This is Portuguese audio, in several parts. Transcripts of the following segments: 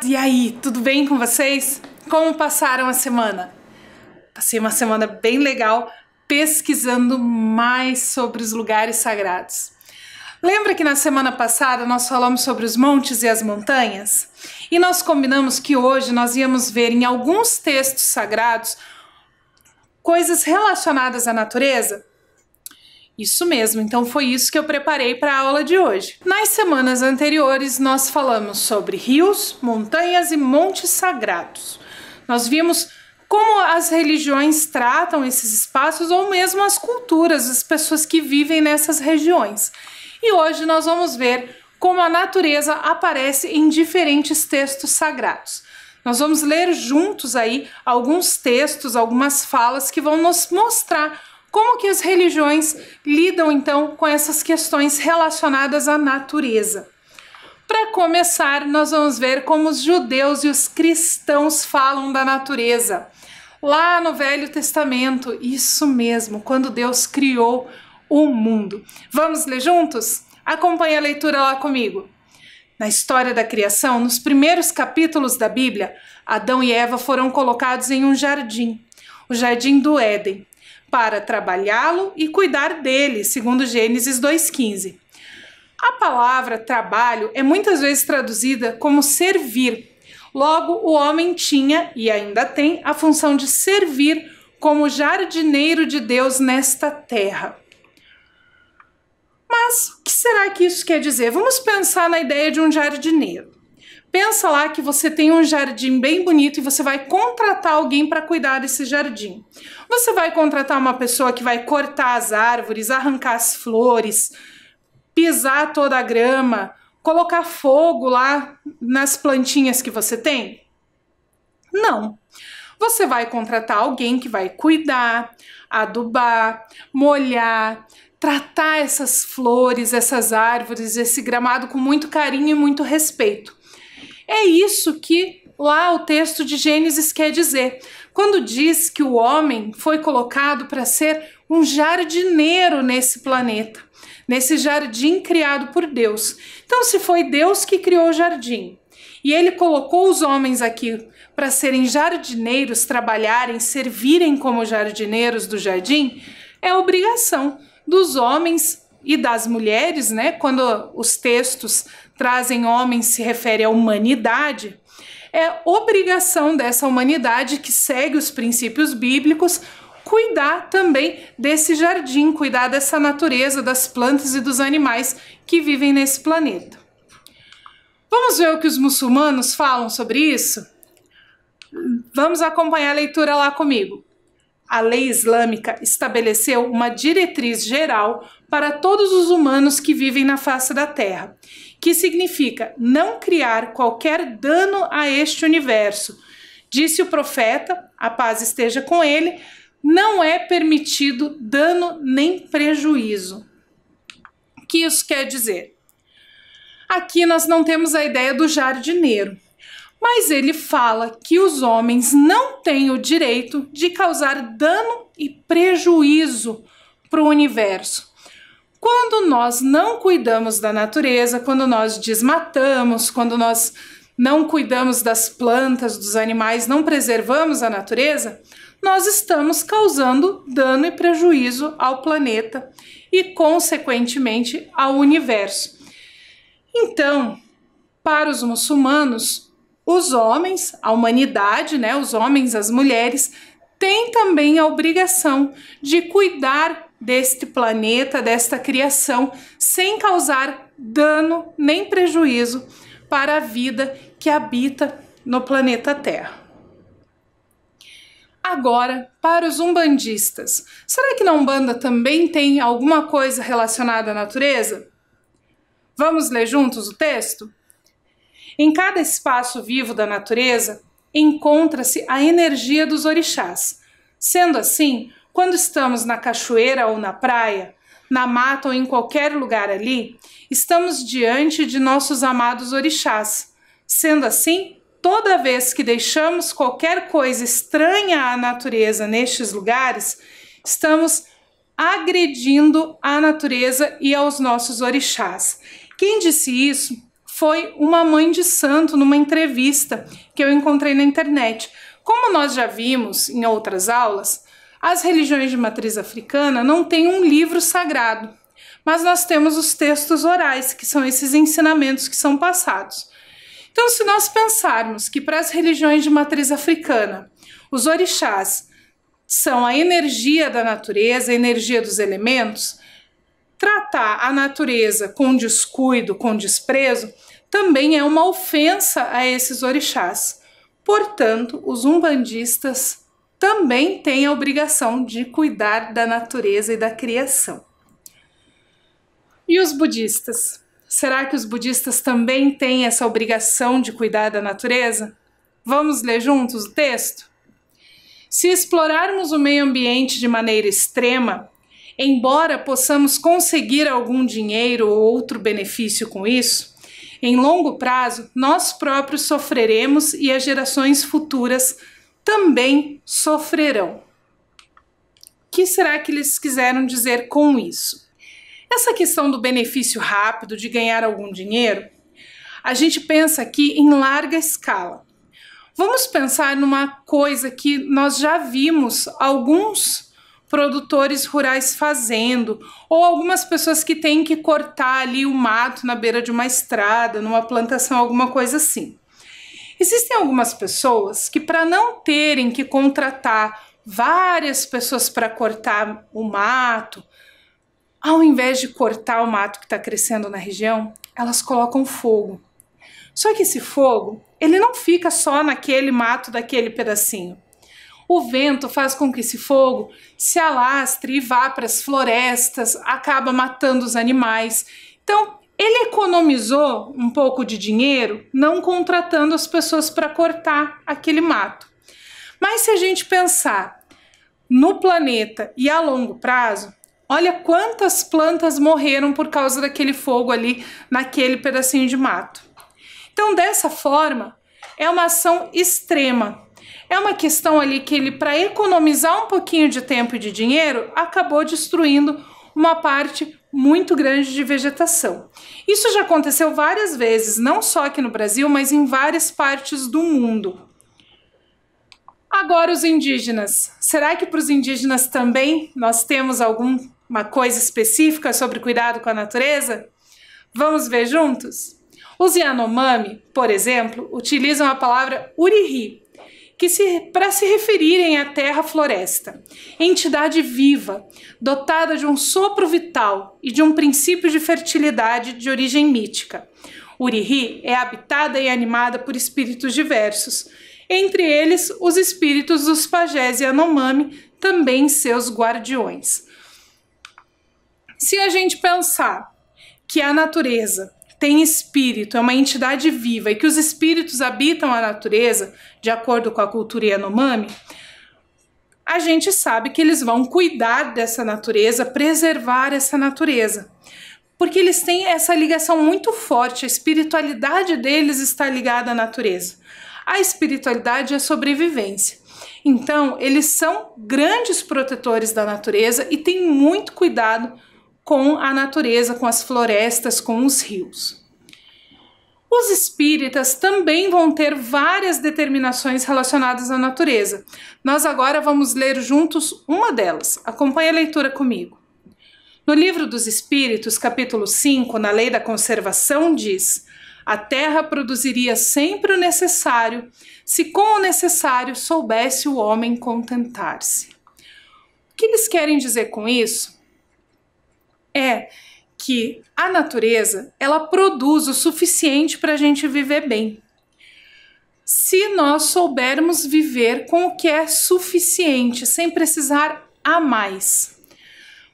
E aí, tudo bem com vocês? Como passaram a semana? Passei uma semana bem legal pesquisando mais sobre os lugares sagrados. Lembra que na semana passada nós falamos sobre os montes e as montanhas? E nós combinamos que hoje nós íamos ver em alguns textos sagrados coisas relacionadas à natureza? Isso mesmo, então foi isso que eu preparei para a aula de hoje. Nas semanas anteriores nós falamos sobre rios, montanhas e montes sagrados. Nós vimos como as religiões tratam esses espaços ou mesmo as culturas, as pessoas que vivem nessas regiões. E hoje nós vamos ver como a natureza aparece em diferentes textos sagrados. Nós vamos ler juntos aí alguns textos, algumas falas que vão nos mostrar como que as religiões lidam então com essas questões relacionadas à natureza. Para começar, nós vamos ver como os judeus e os cristãos falam da natureza. Lá no Velho Testamento, isso mesmo, quando Deus criou o mundo. Vamos ler juntos? Acompanhe a leitura lá comigo. Na história da criação, nos primeiros capítulos da Bíblia, Adão e Eva foram colocados em um jardim, o Jardim do Éden, para trabalhá-lo e cuidar dele, segundo Gênesis 2:15. A palavra trabalho é muitas vezes traduzida como servir. Logo, o homem tinha e ainda tem a função de servir como jardineiro de Deus nesta terra. Mas o que será que isso quer dizer? Vamos pensar na ideia de um jardineiro. Pensa lá que você tem um jardim bem bonito e você vai contratar alguém para cuidar desse jardim. Você vai contratar uma pessoa que vai cortar as árvores, arrancar as flores, pisar toda a grama, colocar fogo lá nas plantinhas que você tem? Não. Você vai contratar alguém que vai cuidar, adubar, molhar, tratar essas flores, essas árvores, esse gramado com muito carinho e muito respeito. É isso que lá o texto de Gênesis quer dizer, quando diz que o homem foi colocado para ser um jardineiro nesse planeta, nesse jardim criado por Deus. Então, se foi Deus que criou o jardim e ele colocou os homens aqui para serem jardineiros, trabalharem, servirem como jardineiros do jardim, é obrigação dos homens e das mulheres, né? Quando os textos trazem homens, se refere à humanidade, é obrigação dessa humanidade que segue os princípios bíblicos cuidar também desse jardim, cuidar dessa natureza, das plantas e dos animais que vivem nesse planeta. Vamos ver o que os muçulmanos falam sobre isso? Vamos acompanhar a leitura lá comigo. A lei islâmica estabeleceu uma diretriz geral para todos os humanos que vivem na face da Terra, que significa não criar qualquer dano a este universo. Disse o profeta, a paz esteja com ele, não é permitido dano nem prejuízo. O que isso quer dizer? Aqui nós não temos a ideia do jardineiro, mas ele fala que os homens não têm o direito de causar dano e prejuízo para o universo. Quando nós não cuidamos da natureza, quando nós desmatamos, quando nós não cuidamos das plantas, dos animais, não preservamos a natureza, nós estamos causando dano e prejuízo ao planeta e, consequentemente, ao universo. Então, para os muçulmanos, os homens, a humanidade, né, os homens, as mulheres, têm também a obrigação de cuidar deste planeta, desta criação, sem causar dano nem prejuízo para a vida que habita no planeta Terra. Agora, para os umbandistas, será que na Umbanda também tem alguma coisa relacionada à natureza? Vamos ler juntos o texto? Em cada espaço vivo da natureza, encontra-se a energia dos orixás. Sendo assim, quando estamos na cachoeira ou na praia, na mata ou em qualquer lugar ali, estamos diante de nossos amados orixás. Sendo assim, toda vez que deixamos qualquer coisa estranha à natureza nestes lugares, estamos agredindo a natureza e aos nossos orixás. Quem disse isso foi uma mãe de santo numa entrevista que eu encontrei na internet. Como nós já vimos em outras aulas, as religiões de matriz africana não têm um livro sagrado, mas nós temos os textos orais, que são esses ensinamentos que são passados. Então, se nós pensarmos que para as religiões de matriz africana, os orixás são a energia da natureza, a energia dos elementos, tratar a natureza com descuido, com desprezo, também é uma ofensa a esses orixás. Portanto, os umbandistas também têm a obrigação de cuidar da natureza e da criação. E os budistas? Será que os budistas também têm essa obrigação de cuidar da natureza? Vamos ler juntos o texto? Se explorarmos o meio ambiente de maneira extrema, embora possamos conseguir algum dinheiro ou outro benefício com isso, em longo prazo nós próprios sofreremos e as gerações futuras também sofrerão. O que será que eles quiseram dizer com isso? Essa questão do benefício rápido, de ganhar algum dinheiro, a gente pensa aqui em larga escala. Vamos pensar numa coisa que nós já vimos alguns produtores rurais fazendo, ou algumas pessoas que têm que cortar ali o mato na beira de uma estrada, numa plantação, alguma coisa assim. Existem algumas pessoas que, para não terem que contratar várias pessoas para cortar o mato, ao invés de cortar o mato que está crescendo na região, elas colocam fogo. Só que esse fogo, ele não fica só naquele mato daquele pedacinho. O vento faz com que esse fogo se alastre e vá para as florestas, acaba matando os animais. Então, ele economizou um pouco de dinheiro não contratando as pessoas para cortar aquele mato. Mas se a gente pensar no planeta e a longo prazo, olha quantas plantas morreram por causa daquele fogo ali naquele pedacinho de mato. Então, dessa forma, é uma ação extrema. É uma questão ali que ele, para economizar um pouquinho de tempo e de dinheiro, acabou destruindo uma parte muito grande de vegetação. Isso já aconteceu várias vezes, não só aqui no Brasil, mas em várias partes do mundo. Agora os indígenas. Será que para os indígenas também nós temos alguma coisa específica sobre cuidado com a natureza? Vamos ver juntos? Os Yanomami, por exemplo, utilizam a palavra Urihi, para se referirem à terra-floresta, entidade viva, dotada de um sopro vital e de um princípio de fertilidade de origem mítica. Urihi é habitada e animada por espíritos diversos, entre eles os espíritos dos pajés Yanomami, também seus guardiões. Se a gente pensar que a natureza tem espírito, é uma entidade viva e que os espíritos habitam a natureza, de acordo com a cultura Yanomami, a gente sabe que eles vão cuidar dessa natureza, preservar essa natureza, porque eles têm essa ligação muito forte, a espiritualidade deles está ligada à natureza. A espiritualidade é a sobrevivência. Então, eles são grandes protetores da natureza e têm muito cuidado com a natureza, com as florestas, com os rios. Os espíritas também vão ter várias determinações relacionadas à natureza. Nós agora vamos ler juntos uma delas. Acompanhe a leitura comigo. No Livro dos Espíritos, capítulo 5, na Lei da Conservação, diz: a terra produziria sempre o necessário, se com o necessário soubesse o homem contentar-se. O que eles querem dizer com isso? É que a natureza, ela produz o suficiente para a gente viver bem. Se nós soubermos viver com o que é suficiente, sem precisar a mais.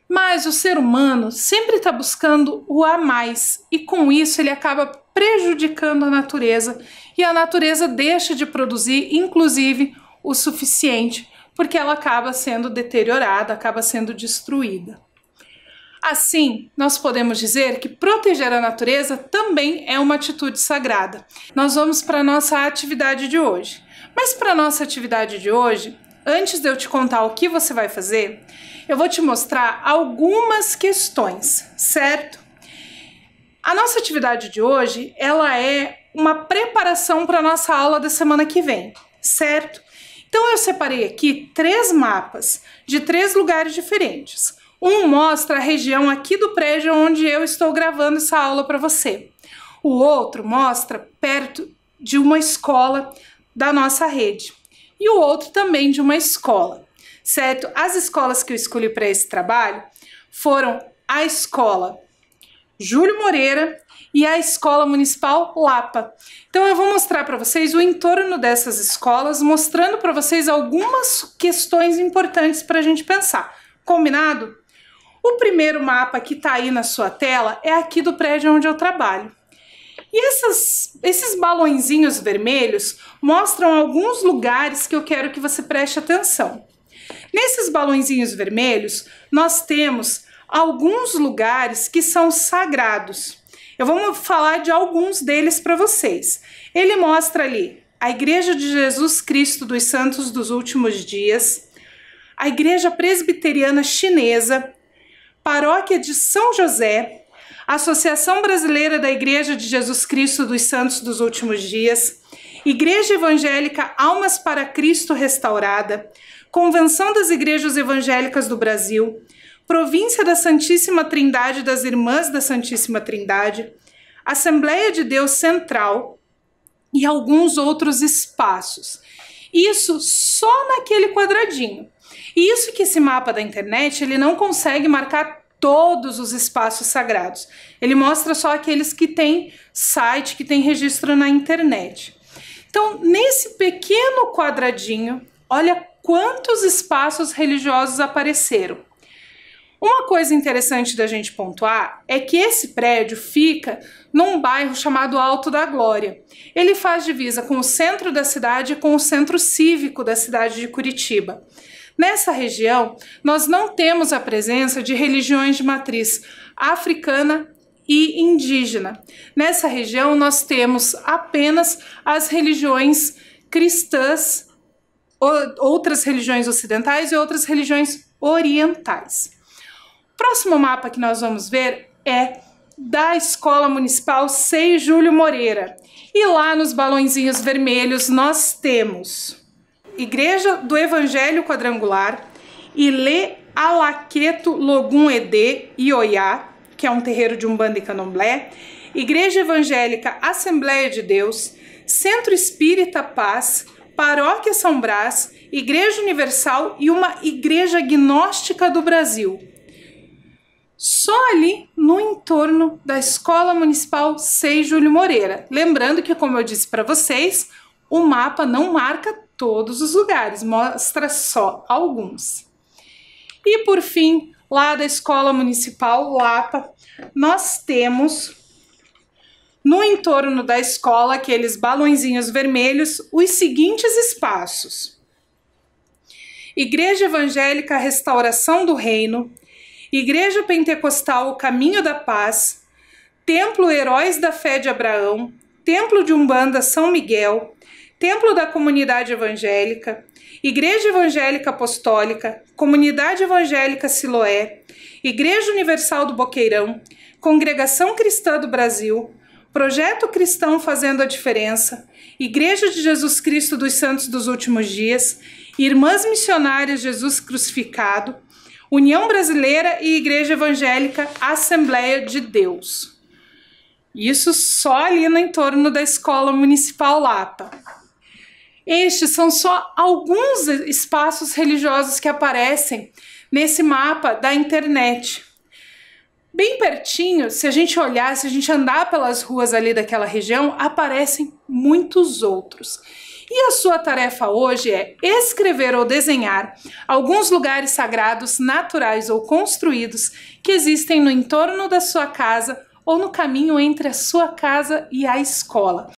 Mas o ser humano sempre está buscando o a mais, e com isso ele acaba prejudicando a natureza, e a natureza deixa de produzir, inclusive, o suficiente, porque ela acaba sendo deteriorada, acaba sendo destruída. Assim, nós podemos dizer que proteger a natureza também é uma atitude sagrada. Nós vamos para a nossa atividade de hoje. Mas para a nossa atividade de hoje, antes de eu te contar o que você vai fazer, eu vou te mostrar algumas questões, certo? A nossa atividade de hoje, ela é uma preparação para a nossa aula da semana que vem, certo? Então eu separei aqui 3 mapas de 3 lugares diferentes. Um mostra a região aqui do prédio onde eu estou gravando essa aula para você. O outro mostra perto de uma escola da nossa rede. E o outro também de uma escola, certo? As escolas que eu escolhi para esse trabalho foram a escola Júlio Moreira e a Escola Municipal Lapa. Então eu vou mostrar para vocês o entorno dessas escolas, mostrando para vocês algumas questões importantes para a gente pensar. Combinado? O primeiro mapa que está aí na sua tela é aqui do prédio onde eu trabalho. E esses balõezinhos vermelhos mostram alguns lugares que eu quero que você preste atenção. Nesses balõezinhos vermelhos, nós temos alguns lugares que são sagrados. Eu vou falar de alguns deles para vocês. Ele mostra ali a Igreja de Jesus Cristo dos Santos dos Últimos Dias, a Igreja Presbiteriana Chinesa, Paróquia de São José, Associação Brasileira da Igreja de Jesus Cristo dos Santos dos Últimos Dias, Igreja Evangélica Almas para Cristo Restaurada, Convenção das Igrejas Evangélicas do Brasil, Província da Santíssima Trindade das Irmãs da Santíssima Trindade, Assembleia de Deus Central e alguns outros espaços. Isso só naquele quadradinho. E isso que esse mapa da internet, ele não consegue marcar todos os espaços sagrados. Ele mostra só aqueles que têm site, que têm registro na internet. Então, nesse pequeno quadradinho, olha quantos espaços religiosos apareceram. Uma coisa interessante da gente pontuar é que esse prédio fica num bairro chamado Alto da Glória. Ele faz divisa com o centro da cidade e com o centro cívico da cidade de Curitiba. Nessa região, nós não temos a presença de religiões de matriz africana e indígena. Nessa região, nós temos apenas as religiões cristãs, outras religiões ocidentais e outras religiões orientais. O próximo mapa que nós vamos ver é da Escola Municipal Sei Júlio Moreira. E lá nos balõezinhos vermelhos nós temos Igreja do Evangelho Quadrangular, Ilê Alaqueto Logum Edê Ioiá, que é um terreiro de Umbanda e Candomblé, Igreja Evangélica Assembleia de Deus, Centro Espírita Paz, Paróquia São Brás, Igreja Universal e uma Igreja Gnóstica do Brasil. Só ali no entorno da Escola Municipal Sei Júlio Moreira. Lembrando que, como eu disse para vocês, o mapa não marca todos os lugares, mostra só alguns. E por fim, lá da Escola Municipal Lapa, nós temos no entorno da escola, aqueles balõezinhos vermelhos, os seguintes espaços: Igreja Evangélica Restauração do Reino, Igreja Pentecostal Caminho da Paz, Templo Heróis da Fé de Abraão, Templo de Umbanda São Miguel, Templo da Comunidade Evangélica, Igreja Evangélica Apostólica, Comunidade Evangélica Siloé, Igreja Universal do Boqueirão, Congregação Cristã do Brasil, Projeto Cristão Fazendo a Diferença, Igreja de Jesus Cristo dos Santos dos Últimos Dias, Irmãs Missionárias Jesus Crucificado, União Brasileira e Igreja Evangélica Assembleia de Deus. Isso só ali no entorno da Escola Municipal Lapa. Estes são só alguns espaços religiosos que aparecem nesse mapa da internet. Bem pertinho, se a gente olhar, se a gente andar pelas ruas ali daquela região, aparecem muitos outros. E a sua tarefa hoje é escrever ou desenhar alguns lugares sagrados, naturais ou construídos que existem no entorno da sua casa ou no caminho entre a sua casa e a escola.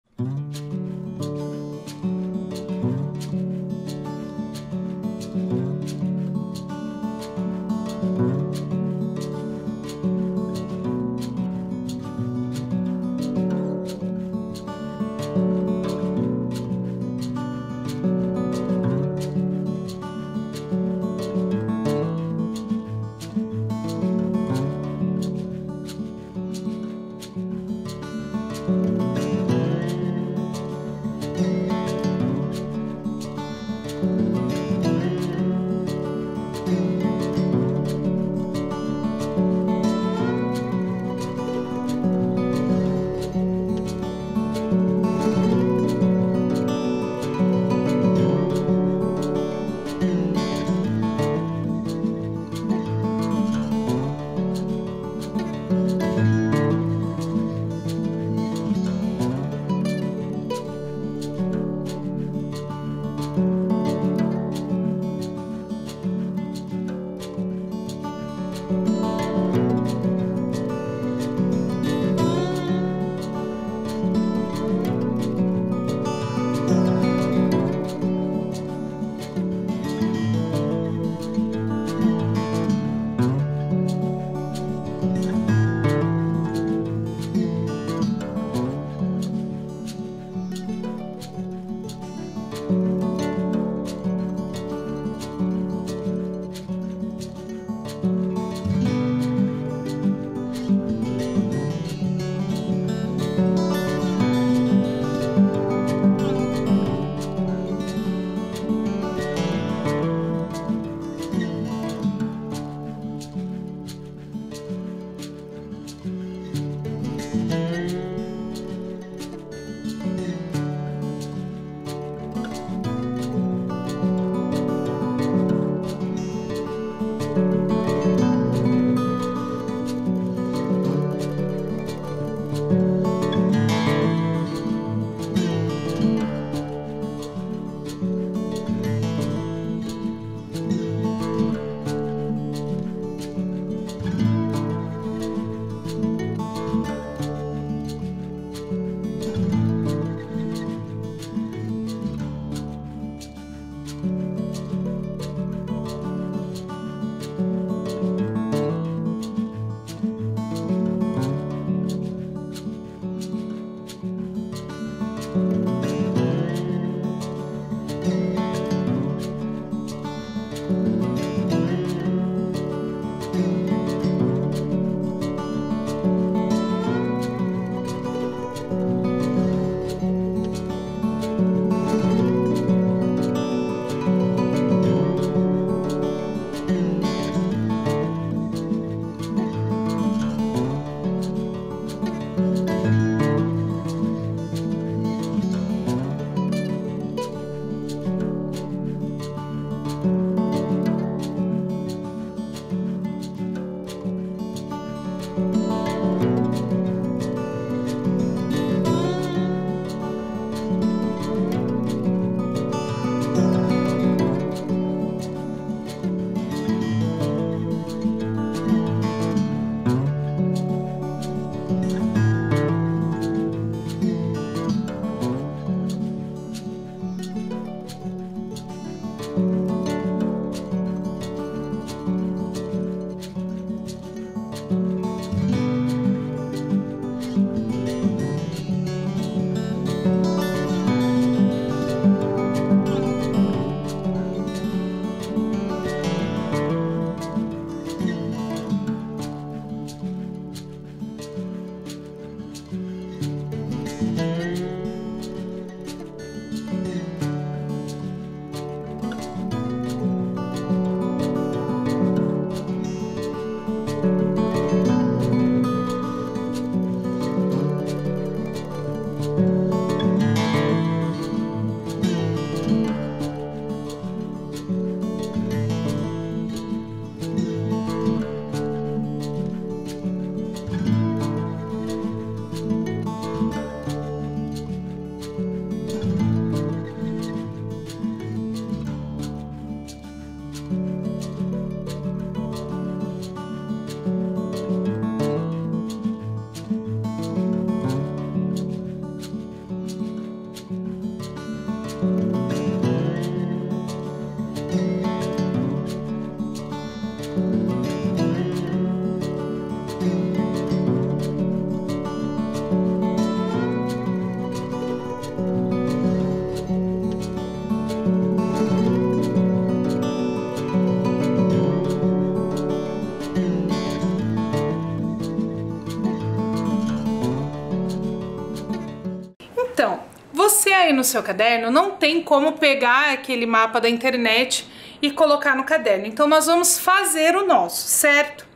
Você aí no seu caderno não tem como pegar aquele mapa da internet e colocar no caderno, então nós vamos fazer o nosso, certo?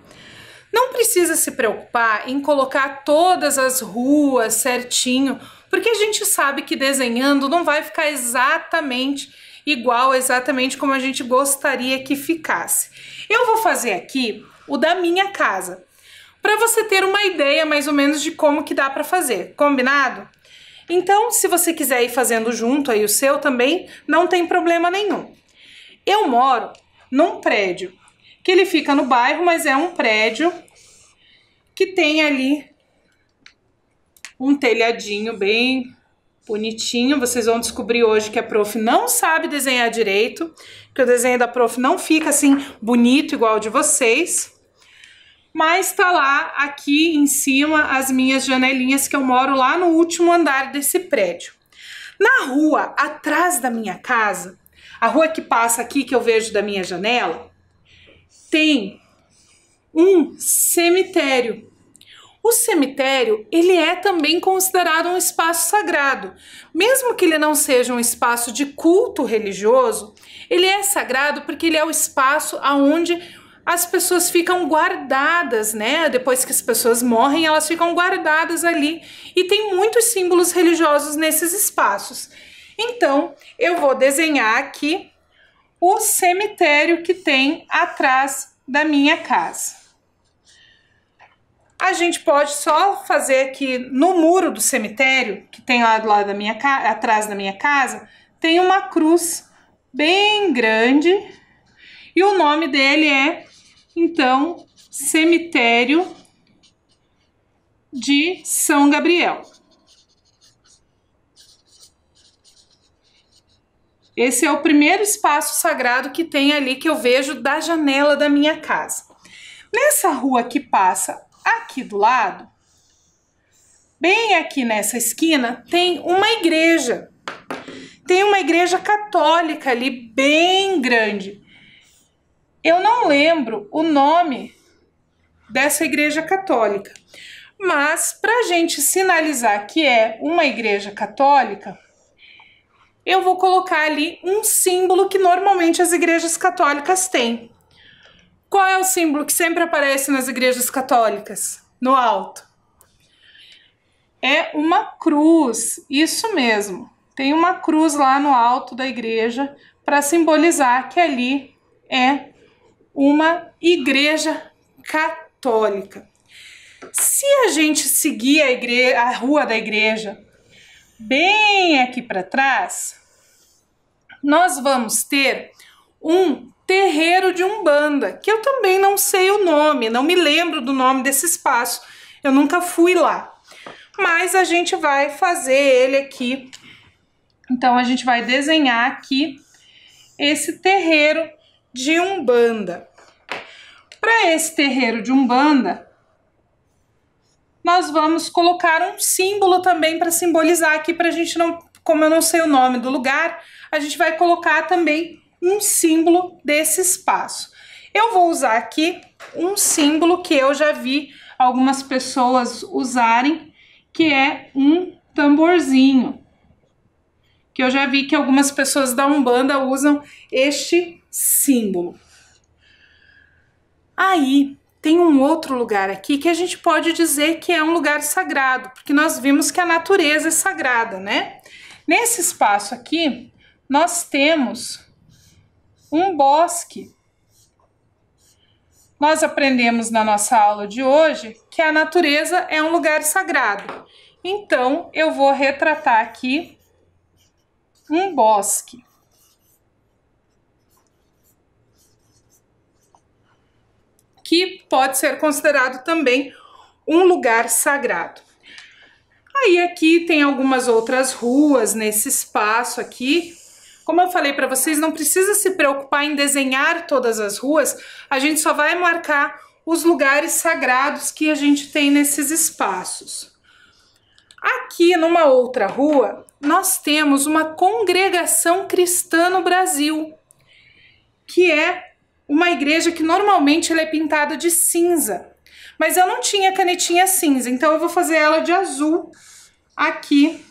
Não precisa se preocupar em colocar todas as ruas certinho, porque a gente sabe que desenhando não vai ficar exatamente igual, exatamente como a gente gostaria que ficasse. Eu vou fazer aqui o da minha casa, para você ter uma ideia mais ou menos de como que dá para fazer, combinado? Então, se você quiser ir fazendo junto aí o seu também, não tem problema nenhum. Eu moro num prédio, que ele fica no bairro, mas é um prédio que tem ali um telhadinho bem bonitinho. Vocês vão descobrir hoje que a prof não sabe desenhar direito, que o desenho da prof não fica assim bonito igual o de vocês. Mas tá lá, aqui em cima, as minhas janelinhas, que eu moro lá no último andar desse prédio. Na rua atrás da minha casa, a rua que passa aqui que eu vejo da minha janela, tem um cemitério. O cemitério, ele é também considerado um espaço sagrado. Mesmo que ele não seja um espaço de culto religioso, ele é sagrado porque ele é o espaço onde as pessoas ficam guardadas, né? Depois que as pessoas morrem, elas ficam guardadas ali. E tem muitos símbolos religiosos nesses espaços. Então, eu vou desenhar aqui o cemitério que tem atrás da minha casa. A gente pode só fazer aqui no muro do cemitério, que tem lá do lado da minha atrás da minha casa, tem uma cruz bem grande e o nome dele é, então, Cemitério de São Gabriel. Esse é o primeiro espaço sagrado que tem ali, que eu vejo da janela da minha casa. Nessa rua que passa aqui do lado, bem aqui nessa esquina, tem uma igreja. Tem uma igreja católica ali, bem grande. Eu não lembro o nome dessa igreja católica, mas para a gente sinalizar que é uma igreja católica, eu vou colocar ali um símbolo que normalmente as igrejas católicas têm. Qual é o símbolo que sempre aparece nas igrejas católicas? No alto. É uma cruz, isso mesmo. Tem uma cruz lá no alto da igreja para simbolizar que ali é uma igreja católica. Se a gente seguir a rua da igreja bem aqui para trás, nós vamos ter um terreiro de Umbanda, que eu também não sei o nome, não me lembro do nome desse espaço, eu nunca fui lá. Mas a gente vai fazer ele aqui, então a gente vai desenhar aqui esse terreiro de Umbanda. Para esse terreiro de Umbanda, nós vamos colocar um símbolo também para simbolizar aqui, para a gente não, como eu não sei o nome do lugar, a gente vai colocar também um símbolo desse espaço. Eu vou usar aqui um símbolo que eu já vi algumas pessoas usarem, que é um tamborzinho. Que eu já vi que algumas pessoas da Umbanda usam este símbolo. Aí tem um outro lugar aqui que a gente pode dizer que é um lugar sagrado, porque nós vimos que a natureza é sagrada, né? Nesse espaço aqui, nós temos um bosque. Nós aprendemos na nossa aula de hoje que a natureza é um lugar sagrado. Então, eu vou retratar aqui um bosque. Que pode ser considerado também um lugar sagrado. Aí aqui tem algumas outras ruas nesse espaço aqui. Como eu falei para vocês, não precisa se preocupar em desenhar todas as ruas, a gente só vai marcar os lugares sagrados que a gente tem nesses espaços. Aqui numa outra rua, nós temos uma congregação cristã no Brasil, que é uma igreja que normalmente ela é pintada de cinza, mas eu não tinha canetinha cinza, então eu vou fazer ela de azul aqui,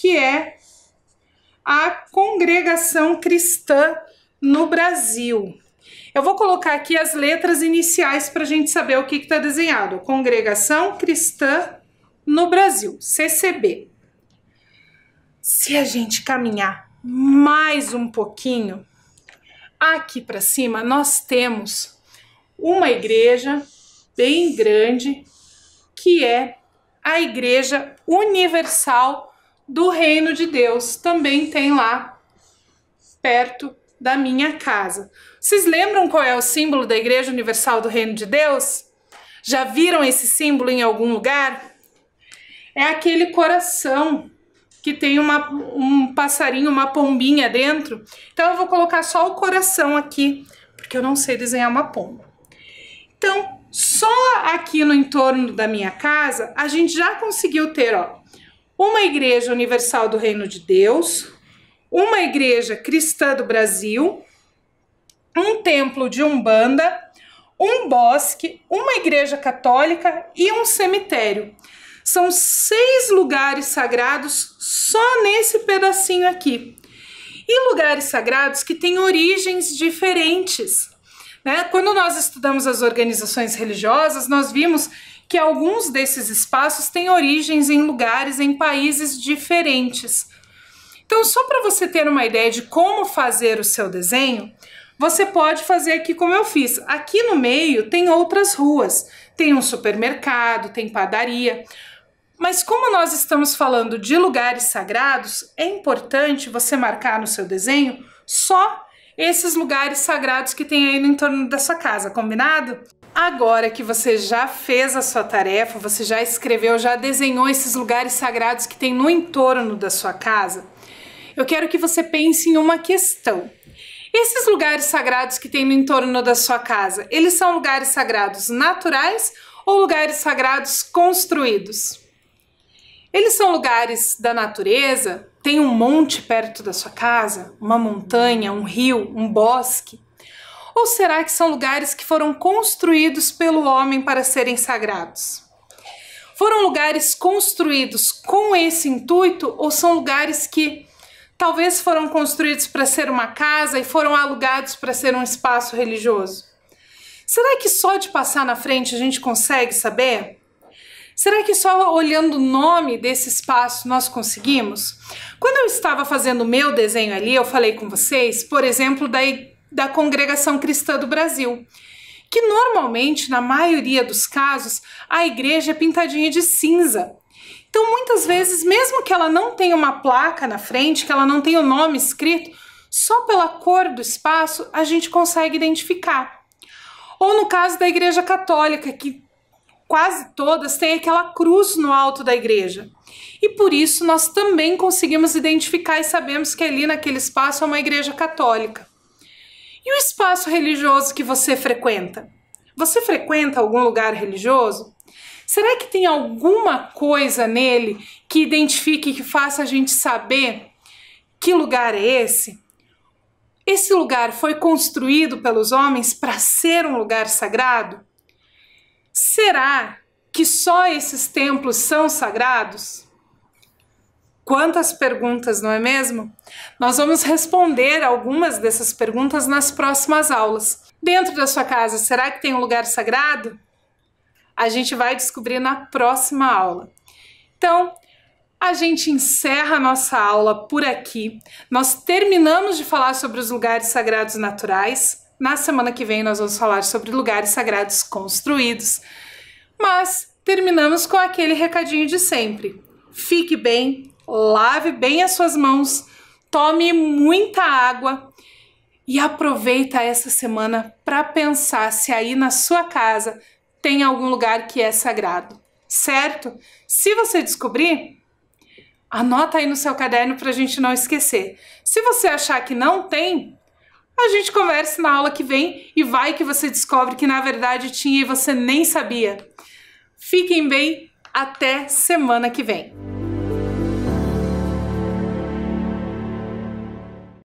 que é a Congregação Cristã no Brasil. Eu vou colocar aqui as letras iniciais para a gente saber o que está desenhado. Congregação Cristã no Brasil, CCB. Se a gente caminhar mais um pouquinho, aqui para cima nós temos uma igreja bem grande, que é a Igreja Universal do Reino de Deus. Também tem lá perto da minha casa. Vocês lembram qual é o símbolo da Igreja Universal do Reino de Deus? Já viram esse símbolo em algum lugar? É aquele coração que tem um passarinho, uma pombinha dentro. Então eu vou colocar só o coração aqui, porque eu não sei desenhar uma pomba. Então, só aqui no entorno da minha casa, a gente já conseguiu ter, ó, uma Igreja Universal do Reino de Deus, uma Igreja Cristã do Brasil, um templo de Umbanda, um bosque, uma igreja católica e um cemitério. São 6 lugares sagrados só nesse pedacinho aqui. E lugares sagrados que têm origens diferentes, né? Quando nós estudamos as organizações religiosas, nós vimos que alguns desses espaços têm origens em lugares, em países diferentes. Então, só para você ter uma ideia de como fazer o seu desenho, você pode fazer aqui como eu fiz. Aqui no meio tem outras ruas, tem um supermercado, tem padaria. Mas como nós estamos falando de lugares sagrados, é importante você marcar no seu desenho só esses lugares sagrados que tem aí no entorno da sua casa, combinado? Agora que você já fez a sua tarefa, você já escreveu, já desenhou esses lugares sagrados que tem no entorno da sua casa, eu quero que você pense em uma questão. Esses lugares sagrados que tem no entorno da sua casa, eles são lugares sagrados naturais ou lugares sagrados construídos? Eles são lugares da natureza? Tem um monte perto da sua casa? Uma montanha, um rio, um bosque? Ou será que são lugares que foram construídos pelo homem para serem sagrados? Foram lugares construídos com esse intuito ou são lugares que talvez foram construídos para ser uma casa e foram alugados para ser um espaço religioso? Será que só de passar na frente a gente consegue saber? Será que só olhando o nome desse espaço nós conseguimos? Quando eu estava fazendo o meu desenho ali, eu falei com vocês, por exemplo, da Congregação Cristã do Brasil, que normalmente, na maioria dos casos, a igreja é pintadinha de cinza. Então, muitas vezes, mesmo que ela não tenha uma placa na frente, que ela não tenha o nome escrito, só pela cor do espaço a gente consegue identificar. Ou no caso da Igreja Católica, que quase todas têm aquela cruz no alto da igreja. E por isso nós também conseguimos identificar e sabemos que ali naquele espaço é uma igreja católica. E o espaço religioso que você frequenta? Você frequenta algum lugar religioso? Será que tem alguma coisa nele que identifique, que faça a gente saber que lugar é esse? Esse lugar foi construído pelos homens para ser um lugar sagrado? Será que só esses templos são sagrados? Quantas perguntas, não é mesmo? Nós vamos responder algumas dessas perguntas nas próximas aulas. Dentro da sua casa, será que tem um lugar sagrado? A gente vai descobrir na próxima aula. Então, a gente encerra a nossa aula por aqui. Nós terminamos de falar sobre os lugares sagrados naturais. Na semana que vem nós vamos falar sobre lugares sagrados construídos. Mas terminamos com aquele recadinho de sempre. Fique bem, lave bem as suas mãos, tome muita água e aproveita essa semana para pensar se aí na sua casa tem algum lugar que é sagrado, certo? Se você descobrir, anota aí no seu caderno para a gente não esquecer. Se você achar que não tem, a gente conversa na aula que vem e vai que você descobre que na verdade tinha e você nem sabia. Fiquem bem, até semana que vem.